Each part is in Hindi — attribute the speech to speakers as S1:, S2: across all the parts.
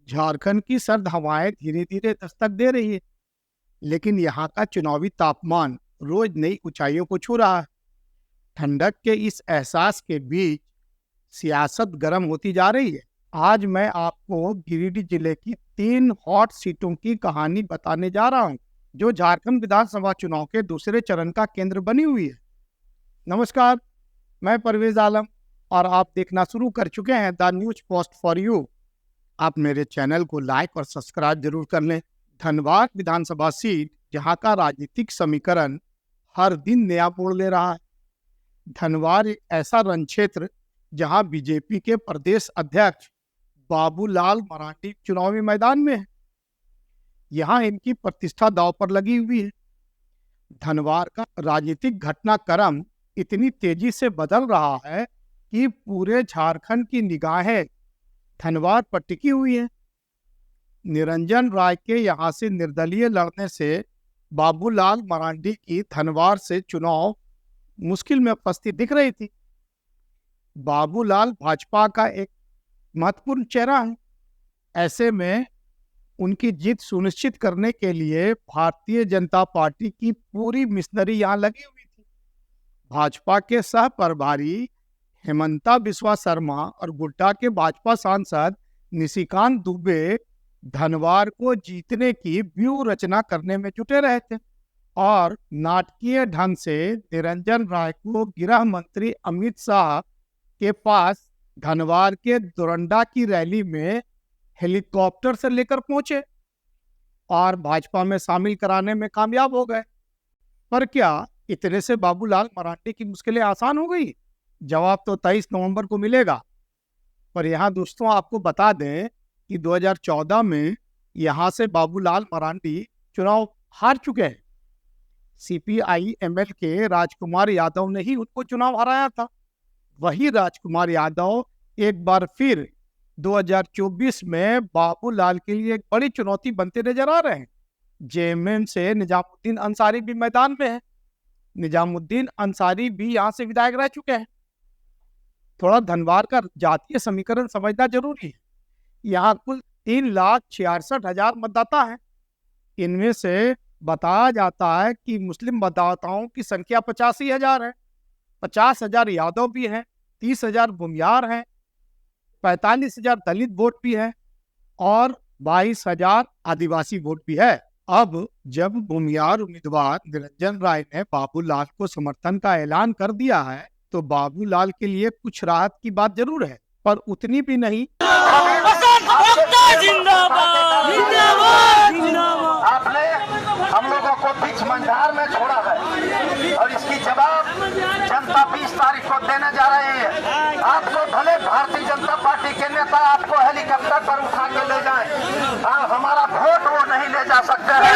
S1: झारखंड की सर्द हवाएं धीरे धीरे दस्तक दे रही है, लेकिन यहाँ का चुनावी तापमान रोज नई ऊंचाइयों को छू रहा है। ठंडक के इस एहसास के बीच सियासत गर्म होती जा रही है। आज मैं आपको गिरिडीह जिले की 3 हॉट सीटों की कहानी बताने जा रहा हूँ, जो झारखंड विधानसभा चुनाव के दूसरे चरण का केंद्र बनी हुई है। नमस्कार, मैं परवेज आलम और आप देखना शुरू कर चुके हैं the news post for you. आप मेरे चैनल को लाइक और सब्सक्राइब जरूर कर लें। धनबाद विधानसभा सीट, जहां का राजनीतिक समीकरण हर दिन नया मोड़ ले रहा है। धनबाद एक ऐसा रण क्षेत्र जहां बीजेपी के प्रदेश अध्यक्ष बाबूलाल मरांडी चुनावी मैदान में है। यहां इनकी प्रतिष्ठा दांव पर लगी हुई है। धनबाद का राजनीतिक घटनाक्रम इतनी तेजी से बदल रहा है कि पूरे झारखंड की निगाहें धनबाद पर टिकी हुई है। निरंजन राय के यहां से निर्दलीय लड़ने से बाबूलाल मरांडी की धनबाद से चुनाव मुश्किल में फंसती दिख रही थी। बाबूलाल भाजपा का एक महत्वपूर्ण चेहरा है। ऐसे में उनकी जीत सुनिश्चित करने के लिए भारतीय जनता पार्टी की पूरी मिशनरी यहां लगी हुई थी। भाजपा के सह प्रभारी हेमंता बिस्वा शर्मा और गोड्डा के भाजपा सांसद निशिकांत दुबे धनबाद को जीतने की व्यूह रचना करने में जुटे रहे थे और नाटकीय ढंग से निरंजन राय को गृह मंत्री अमित शाह के पास धनबाद के दोरंडा की रैली में हेलीकॉप्टर से लेकर पहुंचे और भाजपा में शामिल कराने में कामयाब हो गए। पर क्या इतने से बाबूलाल मरांडी की मुश्किलें आसान हो गई? जवाब तो 23 नवंबर को मिलेगा। पर यहाँ दोस्तों आपको बता दें कि 2014 में यहाँ से बाबूलाल मरांडी चुनाव हार चुके हैं। सीपीआई एमएल के राजकुमार यादव ने ही उनको चुनाव हराया था। वही राजकुमार यादव एक बार फिर 2024 में बाबूलाल के लिए एक बड़ी चुनौती बनते नजर आ रहे हैं। जेएमएम से निजामुद्दीन अंसारी भी मैदान में है। निजामुद्दीन अंसारी भी यहाँ से विधायक रह चुके हैं। थोड़ा धनबाद का जातीय समीकरण समझना जरूरी है। यहाँ कुल 3,66,000 मतदाता हैं। इनमें से बताया जाता है कि मुस्लिम मतदाताओं की संख्या 85,000 है। 50,000 यादव भी हैं, 30,000 भूमियार हैं, 45,000 दलित वोट भी है और 22,000 आदिवासी वोट भी है। अब जब भूमियार उम्मीदवार निरंजन राय ने बाबूलाल को समर्थन का ऐलान कर दिया है, तो बाबूलाल के लिए कुछ राहत की बात जरूर है, पर उतनी भी नहीं।
S2: आपने हम लोगों को बीच मंझार में छोड़ा है और इसकी जवाब जनता 20 तारीख को देने जा रही है। आपको भले भारतीय जनता पार्टी के नेता आपको हेलीकॉप्टर पर उठा के ले जाएं, हमारा वोट वो नहीं ले जा सकते हैं।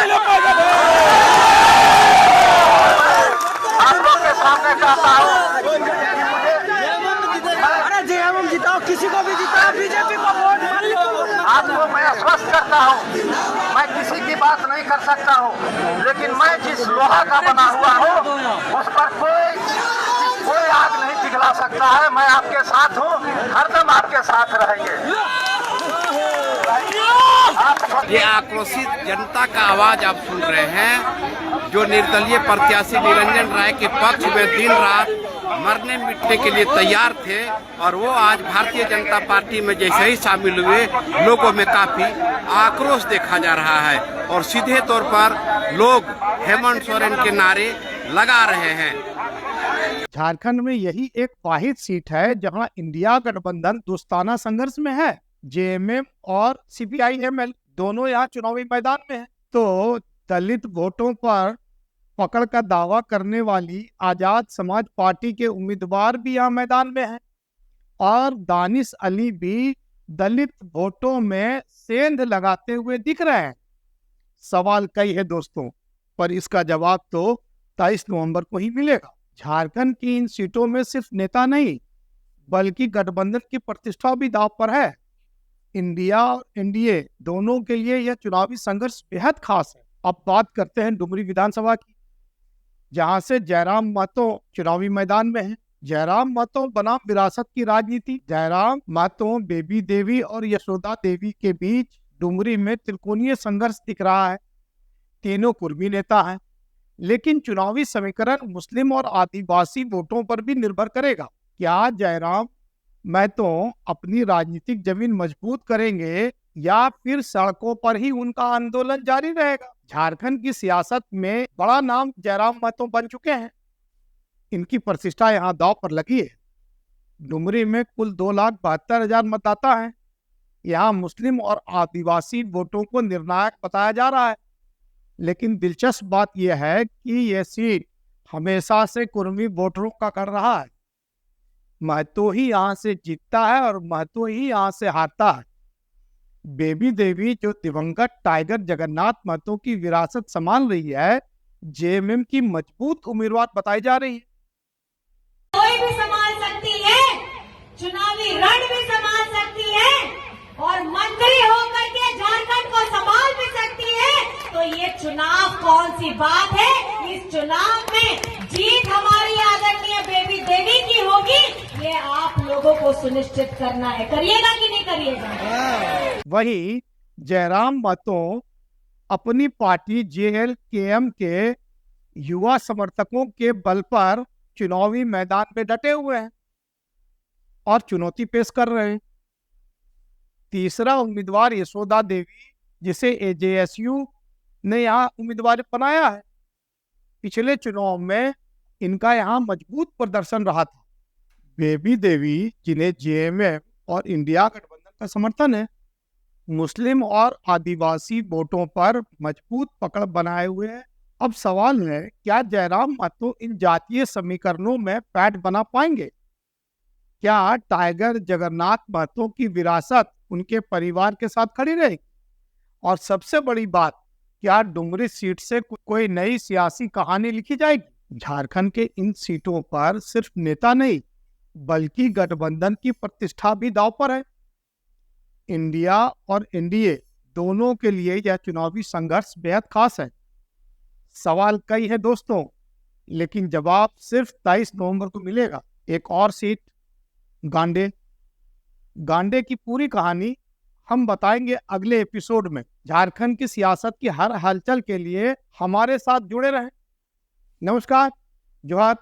S2: आप लोग के सामने कहता हूँ जिताओ, किसी को भी जिताओ, बीजेपी को वोट मत दो। आपको मैं आश्वस्त करता हूँ, मैं किसी की बात नहीं कर सकता हूँ, लेकिन मैं जिस लोहा का बना हुआ हूँ उस पर कोई आग नहीं पिघला सकता है। मैं आपके साथ हूँ, हरदम आपके साथ रहेंगे।
S3: ये आक्रोशित जनता का आवाज आप सुन रहे हैं, जो निर्दलीय प्रत्याशी निरंजन राय के पक्ष में दिन रात मरने मिटने के लिए तैयार थे और वो आज भारतीय जनता पार्टी में जैसे ही शामिल हुए, लोगों में काफी आक्रोश देखा जा रहा है और सीधे तौर पर लोग हेमंत सोरेन के नारे लगा रहे हैं।
S1: झारखंड में यही एक वाहिद सीट है जहां इंडिया गठबंधन दोस्ताना संघर्ष में है। जेएमएम और सीपीआई एमएल दोनों यहाँ चुनावी मैदान में है। तो दलित वोटों पर पकड़ का दावा करने वाली आजाद समाज पार्टी के उम्मीदवार भी यहाँ मैदान में हैं और दानिश अली भी दलित वोटों में सेंध लगाते हुए दिख रहे हैं। सवाल कई है दोस्तों, पर इसका जवाब तो 23 नवंबर को ही मिलेगा। झारखंड की इन सीटों में सिर्फ नेता नहीं, बल्कि गठबंधन की प्रतिष्ठा भी दांव पर है। इंडिया और एनडीए दोनों के लिए यह चुनावी संघर्ष बेहद खास है। अब बात करते हैं डुमरी विधानसभा की, जहां से जयराम महतो चुनावी मैदान में है। जयराम महतो बनाम विरासत की राजनीति। जयराम महतो बेबी देवी और यशोदा देवी के बीच डुमरी में त्रिकोणीय संघर्ष दिख रहा है। तीनों कुर्मी नेता हैं, लेकिन चुनावी समीकरण मुस्लिम और आदिवासी वोटों पर भी निर्भर करेगा। क्या जयराम महतो अपनी राजनीतिक जमीन मजबूत करेंगे या फिर सड़कों पर ही उनका आंदोलन जारी रहेगा? झारखंड की सियासत में बड़ा नाम जयराम महतो बन चुके हैं। इनकी प्रतिष्ठा यहाँ दांव पर लगी है। डुमरी में कुल 2,72,000 मतदाता हैं। यहाँ मुस्लिम और आदिवासी वोटों को निर्णायक बताया जा रहा है। लेकिन दिलचस्प बात यह है कि यह सीट हमेशा से कुर्मी वोटरों का कर रहा है। महतो ही यहाँ से जीतता है और महतो ही यहाँ से हारता है। बेबी देवी, जो दिवंगत टाइगर जगन्नाथ महतो की विरासत संभाल रही है, जेएमएम की मजबूत उम्मीदवार बताई जा रही है।
S4: कोई भी संभाल सकती है, चुनावी रण भी संभाल सकती है और मंत्री होकर के झारखंड को संभाल भी सकती है। तो ये चुनाव कौन सी बात है? इस चुनाव में जीत हमारी आदरणीय बेबी देवी की होगी, ये आप लोगों को सुनिश्चित करना है। करिएगा कि नहीं करिएगा?
S1: वहीं जयराम महतो अपनी पार्टी जेएलकेएम के युवा समर्थकों के बल पर चुनावी मैदान में डटे हुए हैं और चुनौती पेश कर रहे हैं। तीसरा उम्मीदवार यशोदा देवी, जिसे एजेएसयू ने यहाँ उम्मीदवार बनाया है। पिछले चुनाव में इनका यहाँ मजबूत प्रदर्शन रहा था। बेबी देवी, जिन्हें जेएमएम और इंडिया गठबंधन का समर्थन है, मुस्लिम और आदिवासी वोटों पर मजबूत पकड़ बनाए हुए हैं। अब सवाल है, क्या जयराम महतो इन जातीय समीकरणों में पैठ बना पाएंगे? क्या टाइगर जगन्नाथ महतो की विरासत उनके परिवार के साथ खड़ी रहेगी? और सबसे बड़ी बात, क्या डुमरी सीट से कोई नई सियासी कहानी लिखी जाएगी? झारखंड के इन सीटों पर सिर्फ नेता नहीं, बल्कि गठबंधन की प्रतिष्ठा भी दांव पर है। इंडिया और एनडीए दोनों के लिए यह चुनावी संघर्ष बेहद खास है। सवाल कई है दोस्तों, लेकिन जवाब सिर्फ 23 नवंबर को मिलेगा। एक और सीट, गांडे की पूरी कहानी हम बताएंगे अगले एपिसोड में। झारखंड की सियासत की हर हलचल के लिए हमारे साथ जुड़े रहें। नमस्कार, जोहार।